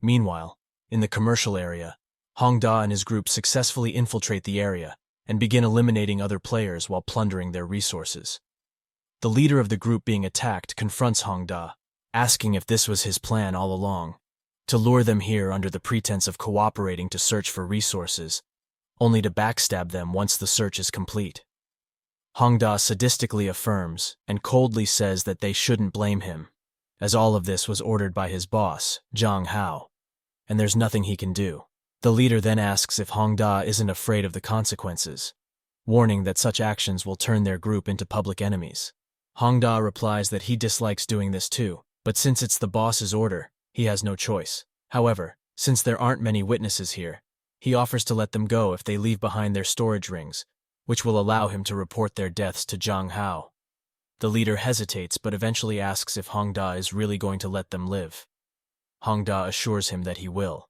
Meanwhile, in the commercial area, Hongda and his group successfully infiltrate the area and begin eliminating other players while plundering their resources. The leader of the group being attacked confronts Hongda, asking if this was his plan all along, to lure them here under the pretense of cooperating to search for resources, only to backstab them once the search is complete. Hongda sadistically affirms and coldly says that they shouldn't blame him, as all of this was ordered by his boss, Zhang Hao, and there's nothing he can do. The leader then asks if Hongda isn't afraid of the consequences, warning that such actions will turn their group into public enemies. Hongda replies that he dislikes doing this too, but since it's the boss's order, he has no choice. However, since there aren't many witnesses here, he offers to let them go if they leave behind their storage rings, which will allow him to report their deaths to Zhang Hao. The leader hesitates but eventually asks if Hongda is really going to let them live. Hongda assures him that he will,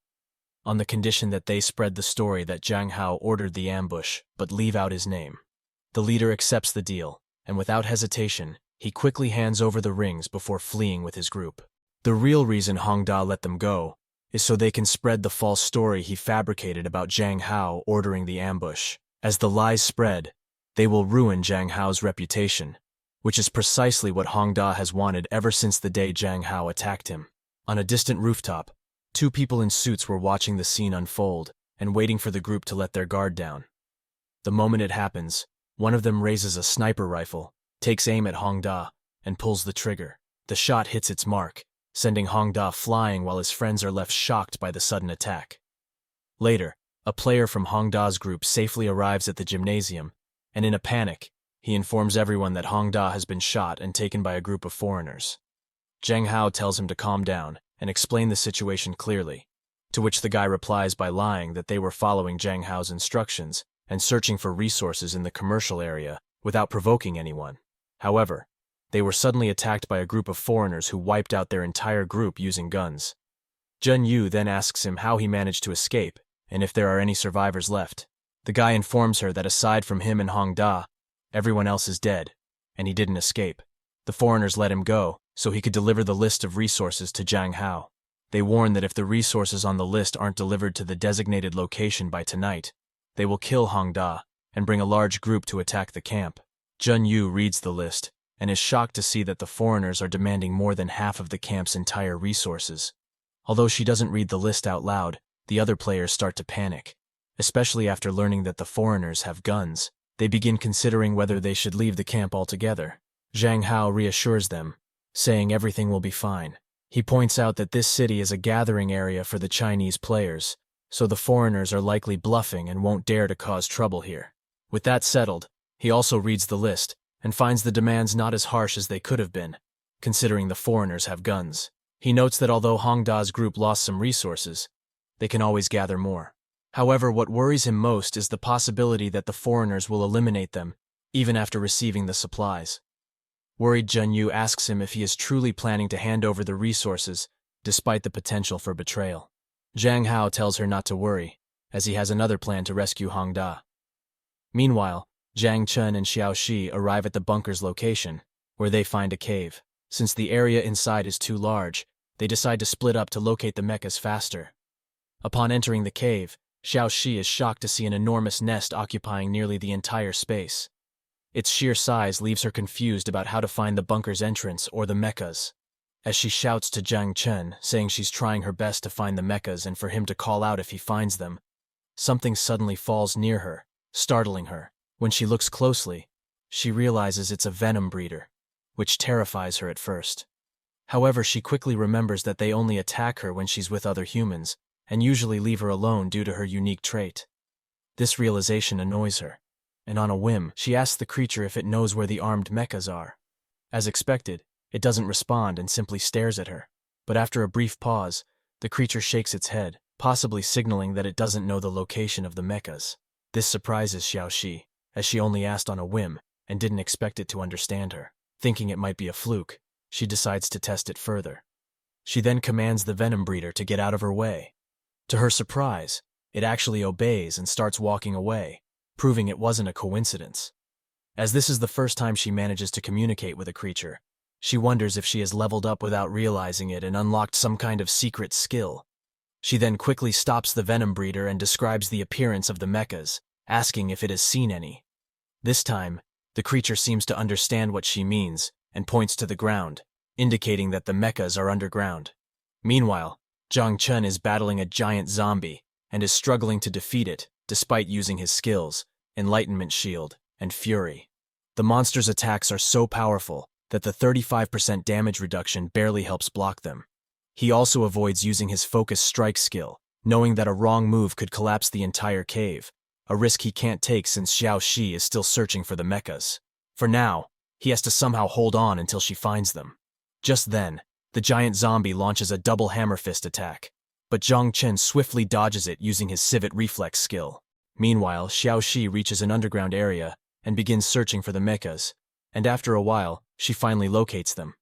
on the condition that they spread the story that Zhang Hao ordered the ambush but leave out his name. The leader accepts the deal, and without hesitation, he quickly hands over the rings before fleeing with his group. The real reason Hongda let them go is so they can spread the false story he fabricated about Zhang Hao ordering the ambush. As the lies spread, they will ruin Zhang Hao's reputation, which is precisely what Hongda has wanted ever since the day Zhang Hao attacked him. On a distant rooftop, two people in suits were watching the scene unfold and waiting for the group to let their guard down. The moment it happens, one of them raises a sniper rifle, takes aim at Hongda, and pulls the trigger. The shot hits its mark, sending Hongda flying while his friends are left shocked by the sudden attack. Later, a player from Hongda's group safely arrives at the gymnasium, and in a panic, he informs everyone that Hongda has been shot and taken by a group of foreigners. Zhang Hao tells him to calm down and explain the situation clearly, to which the guy replies by lying that they were following Zhang Hao's instructions and searching for resources in the commercial area without provoking anyone. However, they were suddenly attacked by a group of foreigners who wiped out their entire group using guns. Zhen Yu then asks him how he managed to escape and if there are any survivors left. The guy informs her that aside from him and Hongda, everyone else is dead, and he didn't escape. The foreigners let him go so he could deliver the list of resources to Zhang Hao. They warn that if the resources on the list aren't delivered to the designated location by tonight, they will kill Hongda and bring a large group to attack the camp. Zhen Yu reads the list and is shocked to see that the foreigners are demanding more than half of the camp's entire resources. Although she doesn't read the list out loud, the other players start to panic, especially after learning that the foreigners have guns. They begin considering whether they should leave the camp altogether. Zhang Hao reassures them, saying everything will be fine. He points out that this city is a gathering area for the Chinese players, so the foreigners are likely bluffing and won't dare to cause trouble here. With that settled, he also reads the list and finds the demands not as harsh as they could have been, considering the foreigners have guns. He notes that although Hongda's group lost some resources, they can always gather more. However, what worries him most is the possibility that the foreigners will eliminate them, even after receiving the supplies. Worried, Zhen Yu asks him if he is truly planning to hand over the resources, despite the potential for betrayal. Zhang Hao tells her not to worry, as he has another plan to rescue Hongda. Meanwhile, Zhang Chen and Xiao Shi arrive at the bunker's location, where they find a cave. Since the area inside is too large, they decide to split up to locate the mechas faster. Upon entering the cave, Xiao Shi is shocked to see an enormous nest occupying nearly the entire space. Its sheer size leaves her confused about how to find the bunker's entrance or the mechas. As she shouts to Zhang Chen, saying she's trying her best to find the mechas and for him to call out if he finds them, something suddenly falls near her, startling her. When she looks closely, she realizes it's a venom breeder, which terrifies her at first. However, she quickly remembers that they only attack her when she's with other humans, and usually leave her alone due to her unique trait. This realization annoys her, and on a whim, she asks the creature if it knows where the armed mechas are. As expected, it doesn't respond and simply stares at her. But after a brief pause, the creature shakes its head, possibly signaling that it doesn't know the location of the mechas. This surprises Xiao Shi, as she only asked on a whim and didn't expect it to understand her. Thinking it might be a fluke, she decides to test it further. She then commands the venom breeder to get out of her way. To her surprise, it actually obeys and starts walking away, proving it wasn't a coincidence. As this is the first time she manages to communicate with a creature, she wonders if she has leveled up without realizing it and unlocked some kind of secret skill. She then quickly stops the venom breeder and describes the appearance of the mechas, asking if it has seen any. This time, the creature seems to understand what she means and points to the ground, indicating that the mechas are underground. Meanwhile, Jang Chun is battling a giant zombie and is struggling to defeat it despite using his skills, Enlightenment Shield, and Fury. The monster's attacks are so powerful that the 35% damage reduction barely helps block them. He also avoids using his Focus Strike skill, knowing that a wrong move could collapse the entire cave, a risk he can't take since Xiao Shi is still searching for the mechas. For now, he has to somehow hold on until she finds them. Just then, the giant zombie launches a double hammer fist attack, but Zhang Chen swiftly dodges it using his Civet Reflex skill. Meanwhile, Xiao Shi reaches an underground area and begins searching for the mechas, and after a while, she finally locates them.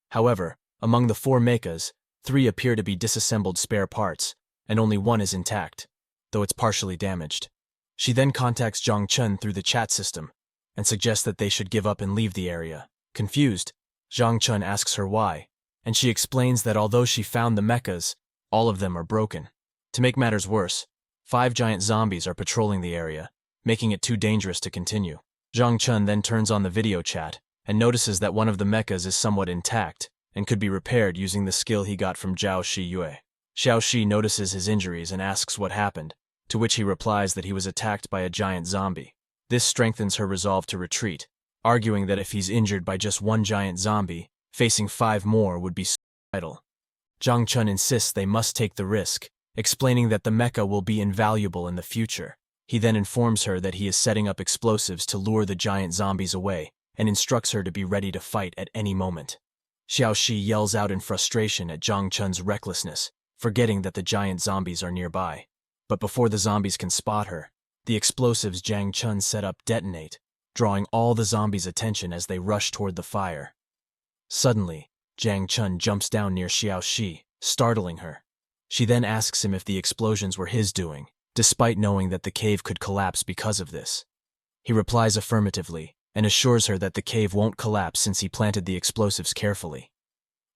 However, among the 4 mechas, 3 appear to be disassembled spare parts, and only 1 is intact, though it's partially damaged. She then contacts Zhang Chen through the chat system and suggests that they should give up and leave the area. Confused, Zhang Chen asks her why, and she explains that although she found the mechas, all of them are broken. To make matters worse, 5 giant zombies are patrolling the area, making it too dangerous to continue. Zhang Chen then turns on the video chat and notices that one of the mechas is somewhat intact and could be repaired using the skill he got from Zhao Shi Yue. Xiao Shi notices his injuries and asks what happened, to which he replies that he was attacked by a giant zombie. This strengthens her resolve to retreat, arguing that if he's injured by just 1 giant zombie, facing 5 more would be suicidal. Zhang Chen insists they must take the risk, explaining that the mecha will be invaluable in the future. He then informs her that he is setting up explosives to lure the giant zombies away and instructs her to be ready to fight at any moment. Xiao Shi yells out in frustration at Zhang Chen's recklessness, forgetting that the giant zombies are nearby. But before the zombies can spot her, the explosives Zhang Chen set up detonate, drawing all the zombies' attention as they rush toward the fire. Suddenly, Zhang Chen jumps down near Xiao Shi, startling her. She then asks him if the explosions were his doing, despite knowing that the cave could collapse because of this. He replies affirmatively and assures her that the cave won't collapse since he planted the explosives carefully.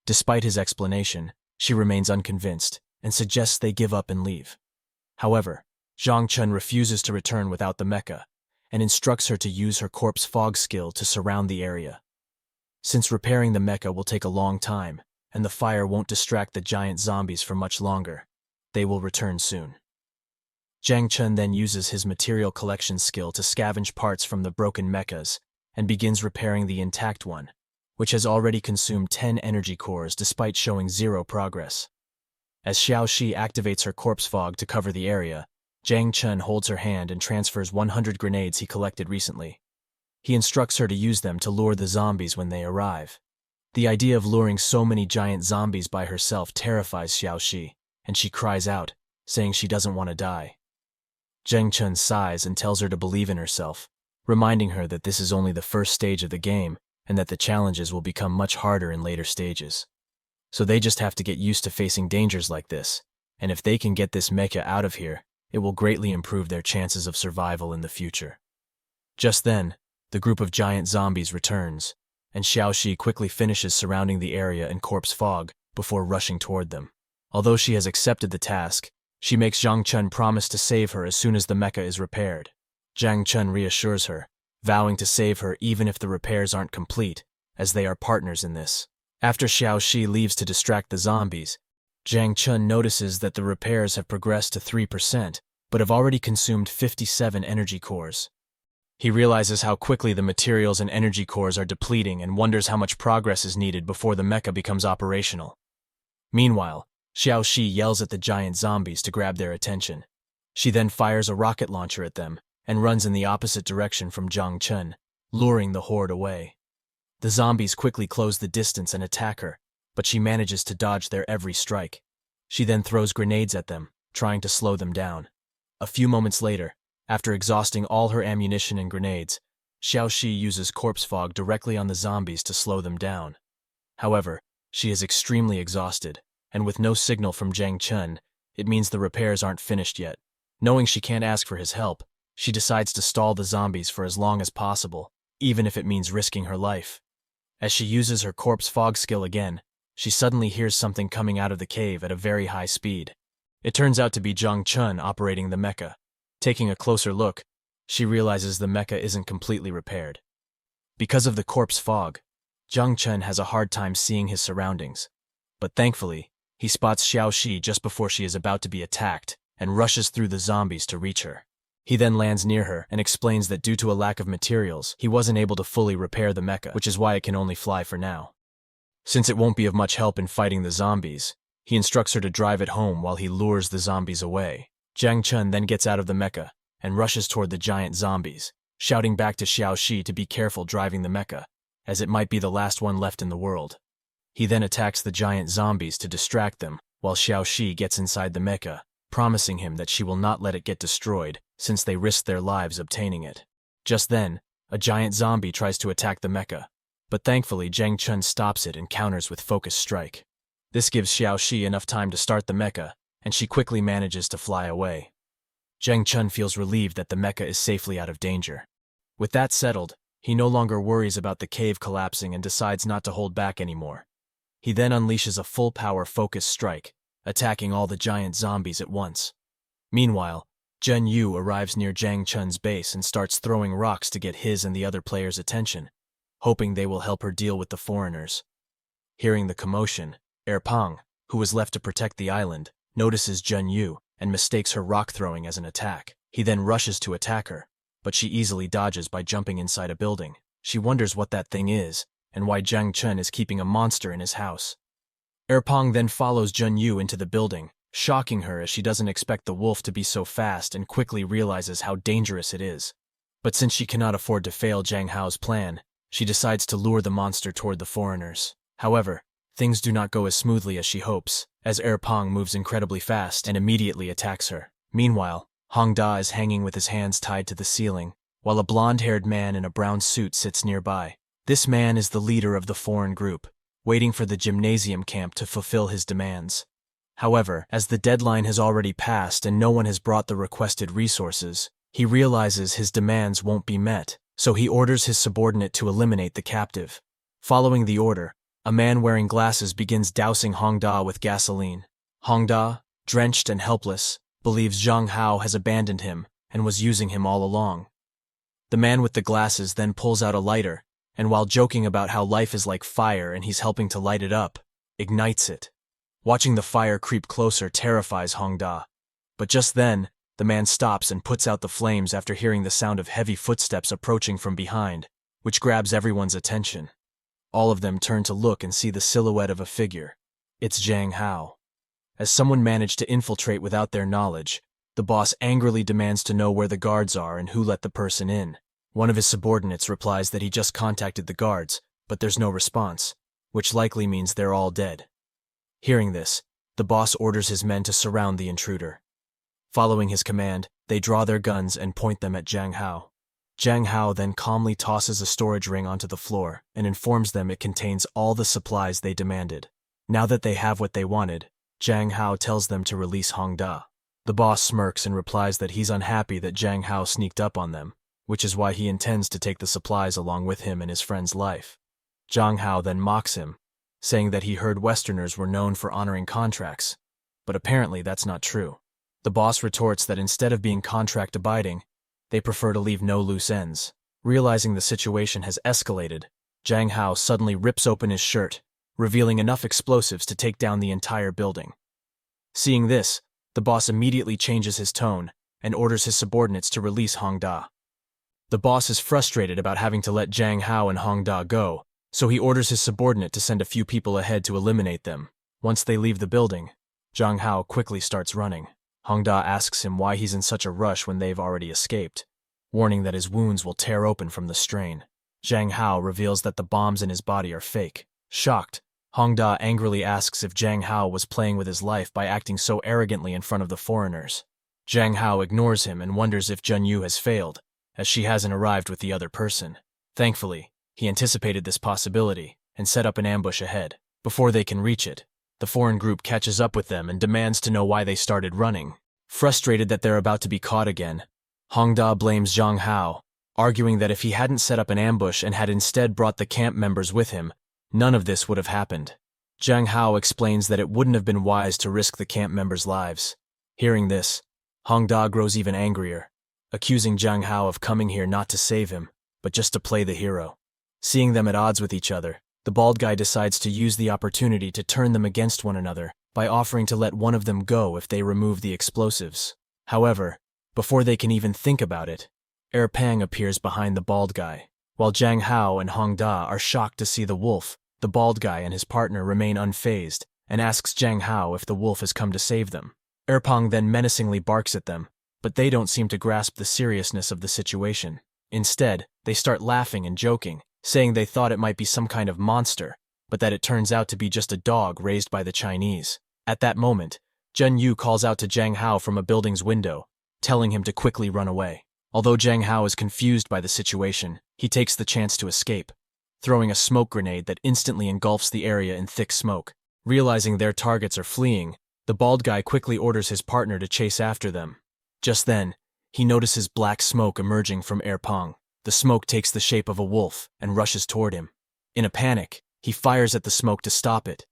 Despite his explanation, she remains unconvinced and suggests they give up and leave. However, Zhang Chen refuses to return without the mecha and instructs her to use her corpse fog skill to surround the area. Since repairing the mecha will take a long time and the fire won't distract the giant zombies for much longer, they will return soon. Zhang Chen then uses his material collection skill to scavenge parts from the broken mechas and begins repairing the intact one, which has already consumed 10 energy cores despite showing 0 progress. As Xiao Shi activates her corpse fog to cover the area, Zhang Chen holds her hand and transfers 100 grenades he collected recently. He instructs her to use them to lure the zombies when they arrive. The idea of luring so many giant zombies by herself terrifies Xiao Shi, and she cries out, saying she doesn't want to die. Zhang Chen sighs and tells her to believe in herself, reminding her that this is only the first stage of the game and that the challenges will become much harder in later stages. So they just have to get used to facing dangers like this, and if they can get this mecha out of here, it will greatly improve their chances of survival in the future. Just then, the group of giant zombies returns, and Xiao Shi quickly finishes surrounding the area in corpse fog before rushing toward them. Although she has accepted the task, she makes Zhang Chen promise to save her as soon as the mecha is repaired. Zhang Chen reassures her, vowing to save her even if the repairs aren't complete, as they are partners in this. After Xiao Shi leaves to distract the zombies, Zhang Chen notices that the repairs have progressed to 3%, but have already consumed 57 energy cores. He realizes how quickly the materials and energy cores are depleting and wonders how much progress is needed before the mecha becomes operational. Meanwhile, Xiao Shi yells at the giant zombies to grab their attention. She then fires a rocket launcher at them and runs in the opposite direction from Zhang Chen, luring the horde away. The zombies quickly close the distance and attack her, but she manages to dodge their every strike. She then throws grenades at them, trying to slow them down. A few moments later, after exhausting all her ammunition and grenades, Xiao Shi uses corpse fog directly on the zombies to slow them down. However, she is extremely exhausted, and with no signal from Zhang Chen, it means the repairs aren't finished yet. Knowing she can't ask for his help, she decides to stall the zombies for as long as possible, even if it means risking her life. As she uses her corpse fog skill again, she suddenly hears something coming out of the cave at a very high speed. It turns out to be Zhang Chun operating the mecha. Taking a closer look, she realizes the mecha isn't completely repaired. Because of the corpse fog, Zhang Chun has a hard time seeing his surroundings. But thankfully, he spots Xiaoxi just before she is about to be attacked and rushes through the zombies to reach her. He then lands near her and explains that due to a lack of materials, he wasn't able to fully repair the mecha, which is why it can only fly for now. Since it won't be of much help in fighting the zombies, he instructs her to drive it home while he lures the zombies away. Zhang Chun then gets out of the mecha and rushes toward the giant zombies, shouting back to Xiaoxi to be careful driving the mecha, as it might be the last one left in the world. He then attacks the giant zombies to distract them, while Xiaoxi gets inside the mecha, promising him that she will not let it get destroyed since they risked their lives obtaining it. Just then, a giant zombie tries to attack the mecha, but thankfully Zhang Chun stops it and counters with Focus Strike. This gives Xiaoxi enough time to start the mecha, and she quickly manages to fly away. Zhang Chun feels relieved that the mecha is safely out of danger. With that settled, he no longer worries about the cave collapsing and decides not to hold back anymore. He then unleashes a full-power Focus Strike, attacking all the giant zombies at once. Meanwhile, Zhen Yu arrives near Zhang Chun's base and starts throwing rocks to get his and the other players' attention, hoping they will help her deal with the foreigners. Hearing the commotion, Pang, who was left to protect the island, notices Zhen Yu and mistakes her rock throwing as an attack. He then rushes to attack her, but she easily dodges by jumping inside a building. She wonders what that thing is and why Zhang Chun is keeping a monster in his house. Pang then follows Zhen Yu into the building, shocking her as she doesn't expect the wolf to be so fast and quickly realizes how dangerous it is. But since she cannot afford to fail Zhang Hao's plan, she decides to lure the monster toward the foreigners. However, things do not go as smoothly as she hopes, as Pang moves incredibly fast and immediately attacks her. Meanwhile, Hongda is hanging with his hands tied to the ceiling, while a blonde-haired man in a brown suit sits nearby. This man is the leader of the foreign group, waiting for the gymnasium camp to fulfill his demands. However, as the deadline has already passed and no one has brought the requested resources, he realizes his demands won't be met, so he orders his subordinate to eliminate the captive. Following the order, a man wearing glasses begins dousing Hongda with gasoline. Hongda, drenched and helpless, believes Zhang Hao has abandoned him and was using him all along. The man with the glasses then pulls out a lighter, and while joking about how life is like fire and he's helping to light it up, ignites it. Watching the fire creep closer terrifies Hongda. But just then, the man stops and puts out the flames after hearing the sound of heavy footsteps approaching from behind, which grabs everyone's attention. All of them turn to look and see the silhouette of a figure. It's Zhang Hao. As someone managed to infiltrate without their knowledge, the boss angrily demands to know where the guards are and who let the person in. One of his subordinates replies that he just contacted the guards, but there's no response, which likely means they're all dead. Hearing this, the boss orders his men to surround the intruder. Following his command, they draw their guns and point them at Zhang Hao. Zhang Hao then calmly tosses a storage ring onto the floor and informs them it contains all the supplies they demanded. Now that they have what they wanted, Zhang Hao tells them to release Hongda. The boss smirks and replies that he's unhappy that Zhang Hao sneaked up on them, which is why he intends to take the supplies along with him and his friend's life. Zhang Hao then mocks him, saying that he heard Westerners were known for honoring contracts, but apparently that's not true. The boss retorts that instead of being contract-abiding, they prefer to leave no loose ends. Realizing the situation has escalated, Zhang Hao suddenly rips open his shirt, revealing enough explosives to take down the entire building. Seeing this, the boss immediately changes his tone and orders his subordinates to release Hongda. The boss is frustrated about having to let Zhang Hao and Hongda go, so he orders his subordinate to send a few people ahead to eliminate them. Once they leave the building, Zhang Hao quickly starts running. Hongda asks him why he's in such a rush when they've already escaped, warning that his wounds will tear open from the strain. Zhang Hao reveals that the bombs in his body are fake. Shocked, Hongda angrily asks if Zhang Hao was playing with his life by acting so arrogantly in front of the foreigners. Zhang Hao ignores him and wonders if Zhen Yu has failed, as she hasn't arrived with the other person. Thankfully, he anticipated this possibility and set up an ambush ahead. Before they can reach it, the foreign group catches up with them and demands to know why they started running. Frustrated that they're about to be caught again, Hongda blames Zhang Hao, arguing that if he hadn't set up an ambush and had instead brought the camp members with him, none of this would have happened. Zhang Hao explains that it wouldn't have been wise to risk the camp members' lives, Hearing this, Hongda grows even angrier, accusing Zhang Hao of coming here not to save him, but just to play the hero. Seeing them at odds with each other, the bald guy decides to use the opportunity to turn them against one another by offering to let one of them go if they remove the explosives. However, before they can even think about it, Pang appears behind the bald guy. While Zhang Hao and Hongda are shocked to see the wolf, the bald guy and his partner remain unfazed and asks Zhang Hao if the wolf has come to save them. Pang then menacingly barks at them, but they don't seem to grasp the seriousness of the situation. Instead, they start laughing and joking, saying they thought it might be some kind of monster, but that it turns out to be just a dog raised by the Chinese. At that moment, Zhen Yu calls out to Zhang Hao from a building's window, telling him to quickly run away. Although Zhang Hao is confused by the situation, he takes the chance to escape, throwing a smoke grenade that instantly engulfs the area in thick smoke. Realizing their targets are fleeing, the bald guy quickly orders his partner to chase after them. Just then, he notices black smoke emerging from Pang. The smoke takes the shape of a wolf and rushes toward him. In a panic, he fires at the smoke to stop it,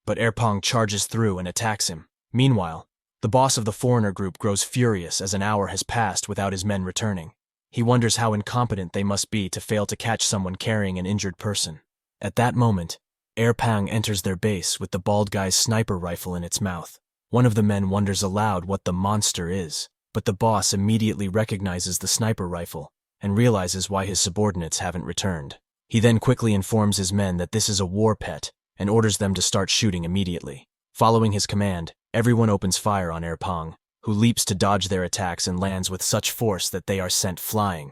but Pang charges through and attacks him. Meanwhile, the boss of the foreigner group grows furious as an hour has passed without his men returning. He wonders how incompetent they must be to fail to catch someone carrying an injured person. At that moment, Pang enters their base with the bald guy's sniper rifle in its mouth. One of the men wonders aloud what the monster is, but the boss immediately recognizes the sniper rifle and realizes why his subordinates haven't returned. He then quickly informs his men that this is a war pet and orders them to start shooting immediately. Following his command, everyone opens fire on Pang, who leaps to dodge their attacks and lands with such force that they are sent flying.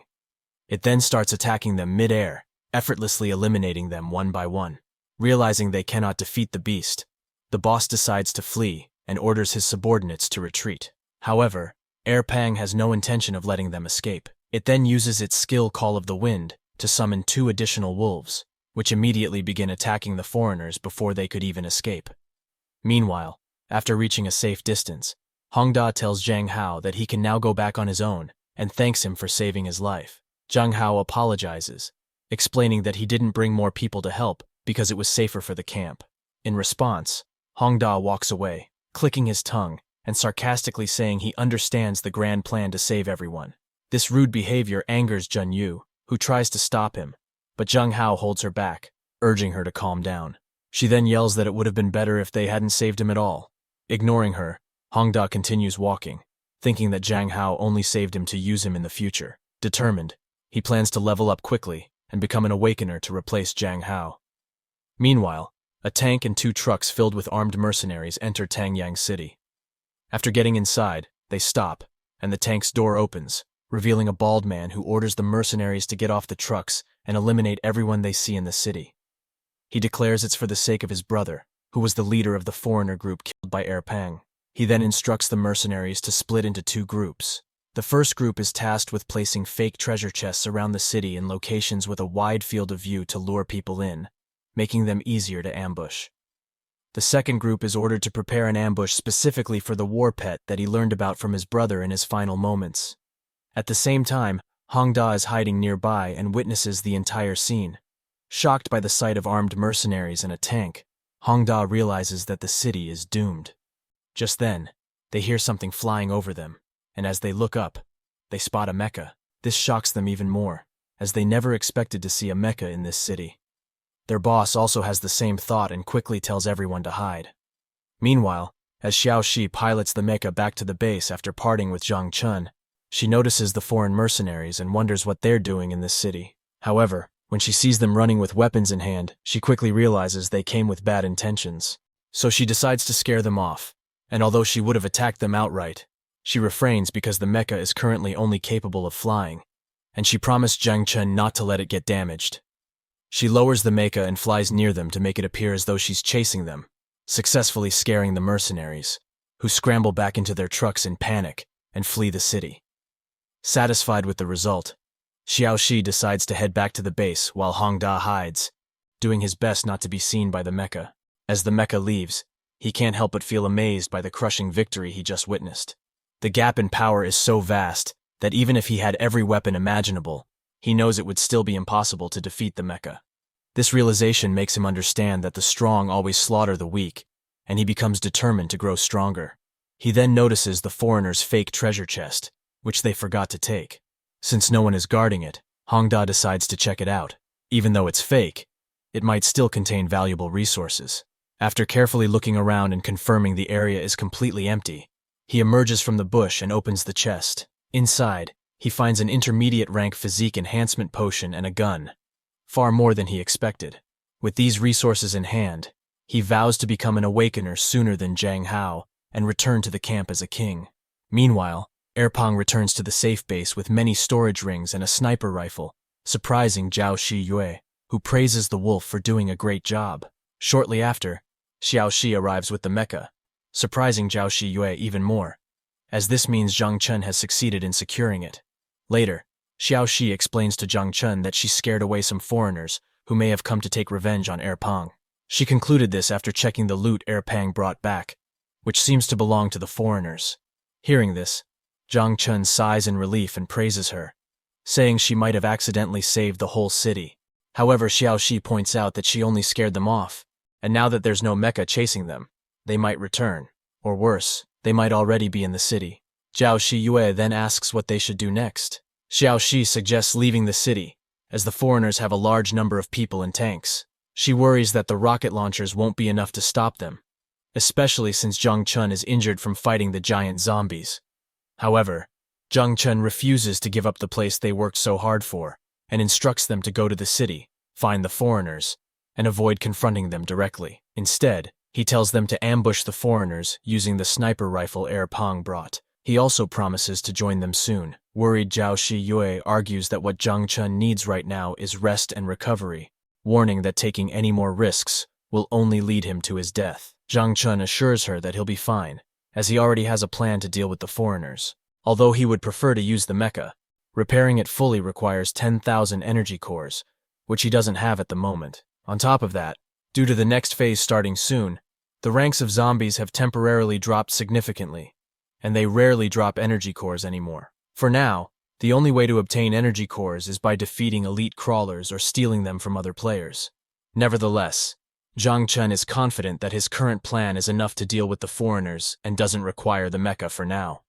It then starts attacking them mid-air, effortlessly eliminating them one by one. Realizing they cannot defeat the beast, the boss decides to flee and orders his subordinates to retreat. However, Pang has no intention of letting them escape. It then uses its skill Call of the Wind to summon 2 additional wolves, which immediately begin attacking the foreigners before they could even escape. Meanwhile, after reaching a safe distance, Hongda tells Zhang Hao that he can now go back on his own and thanks him for saving his life. Zhang Hao apologizes, explaining that he didn't bring more people to help because it was safer for the camp. In response, Hongda walks away, clicking his tongue and sarcastically saying he understands the grand plan to save everyone. This rude behavior angers Zhen Yu, who tries to stop him, but Zhang Hao holds her back, urging her to calm down. She then yells that it would have been better if they hadn't saved him at all. Ignoring her, Hongda continues walking, thinking that Zhang Hao only saved him to use him in the future. Determined, he plans to level up quickly and become an awakener to replace Zhang Hao. Meanwhile, a tank and 2 trucks filled with armed mercenaries enter Tangyang City. After getting inside, they stop, and the tank's door opens, revealing a bald man who orders the mercenaries to get off the trucks and eliminate everyone they see in the city. He declares it's for the sake of his brother, who was the leader of the foreigner group killed by Pang. He then instructs the mercenaries to split into 2 groups. The first group is tasked with placing fake treasure chests around the city in locations with a wide field of view to lure people in, making them easier to ambush. The second group is ordered to prepare an ambush specifically for the war pet that he learned about from his brother in his final moments. At the same time, Hongda is hiding nearby and witnesses the entire scene. Shocked by the sight of armed mercenaries and a tank, Hongda realizes that the city is doomed. Just then, they hear something flying over them, and as they look up, they spot a mecha. This shocks them even more, as they never expected to see a mecha in this city. Their boss also has the same thought and quickly tells everyone to hide. Meanwhile, as Xiao Shi pilots the mecha back to the base after parting with Zhang Chun, she notices the foreign mercenaries and wonders what they're doing in this city. However, when she sees them running with weapons in hand, she quickly realizes they came with bad intentions. So she decides to scare them off, and although she would have attacked them outright, she refrains because the mecha is currently only capable of flying, and she promised Zhang Chun not to let it get damaged. She lowers the mecha and flies near them to make it appear as though she's chasing them, successfully scaring the mercenaries, who scramble back into their trucks in panic and flee the city. Satisfied with the result, Xiao Shi decides to head back to the base while Hongda hides, doing his best not to be seen by the mecha. As the mecha leaves, he can't help but feel amazed by the crushing victory he just witnessed. The gap in power is so vast that even if he had every weapon imaginable, he knows it would still be impossible to defeat the mecha. This realization makes him understand that the strong always slaughter the weak, and he becomes determined to grow stronger. He then notices the foreigners' fake treasure chest, which they forgot to take. Since no one is guarding it, Hongda decides to check it out. Even though it's fake, it might still contain valuable resources. After carefully looking around and confirming the area is completely empty, he emerges from the bush and opens the chest. Inside, he finds an intermediate rank physique enhancement potion and a gun. Far more than he expected. With these resources in hand, he vows to become an awakener sooner than Jang Hao and return to the camp as a king. Meanwhile, Erpang returns to the safe base with many storage rings and a sniper rifle, surprising Zhao Shi Yue, who praises the wolf for doing a great job. Shortly after, Xiao Shi arrives with the mecha, surprising Zhao Shi Yue even more, as this means Zhang Chen has succeeded in securing it. Later, Xiao Shi explains to Zhang Chen that she scared away some foreigners who may have come to take revenge on Erpang. She concluded this after checking the loot Erpang brought back, which seems to belong to the foreigners. Hearing this, Zhang Chen sighs in relief and praises her, saying she might have accidentally saved the whole city. However, Xiao Shi points out that she only scared them off, and now that there's no mecha chasing them, they might return. Or worse, they might already be in the city. Zhao Shi Yue then asks what they should do next. Xiao Shi suggests leaving the city, as the foreigners have a large number of people and tanks. She worries that the rocket launchers won't be enough to stop them, especially since Zhang Chen is injured from fighting the giant zombies. However, Zhang Chen refuses to give up the place they worked so hard for, and instructs them to go to the city, find the foreigners, and avoid confronting them directly. Instead, he tells them to ambush the foreigners using the sniper rifle Erpang brought. He also promises to join them soon. Worried Zhao Shi Yue argues that what Zhang Chen needs right now is rest and recovery, warning that taking any more risks will only lead him to his death. Zhang Chen assures her that he'll be fine, as he already has a plan to deal with the foreigners. Although he would prefer to use the mecha, repairing it fully requires 10,000 energy cores, which he doesn't have at the moment. On top of that, due to the next phase starting soon, the ranks of zombies have temporarily dropped significantly, and they rarely drop energy cores anymore. For now, the only way to obtain energy cores is by defeating elite crawlers or stealing them from other players. Nevertheless, Zhang Chen is confident that his current plan is enough to deal with the foreigners and doesn't require the mecha for now.